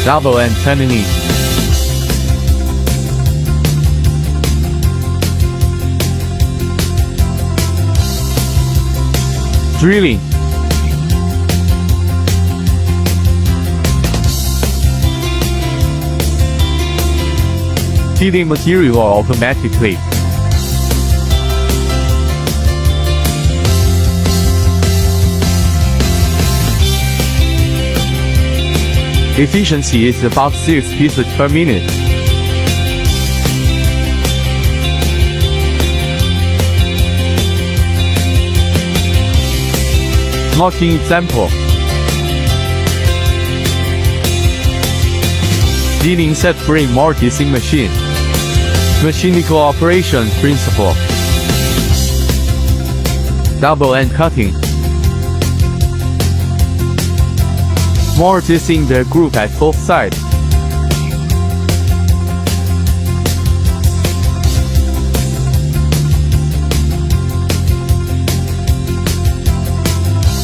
double and tightening. Drilling. Heating material automatically. Efficiency is about 6 pieces per minute. Marking example. Dealing set frame mortising machine. Mechanical operation principle. Double end cutting. Mortising the groove at both sides.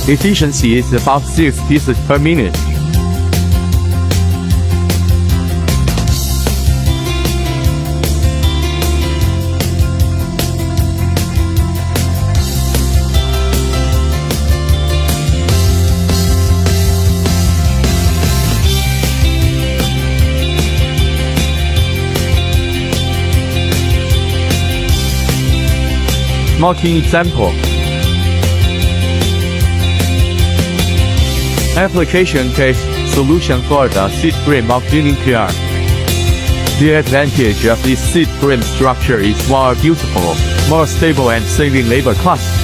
Efficiency is about 6 pieces per minute. Marking example. Application case solution for the seat frame of unique. The advantage of this seat frame structure is more beautiful, more stable and saving labor costs.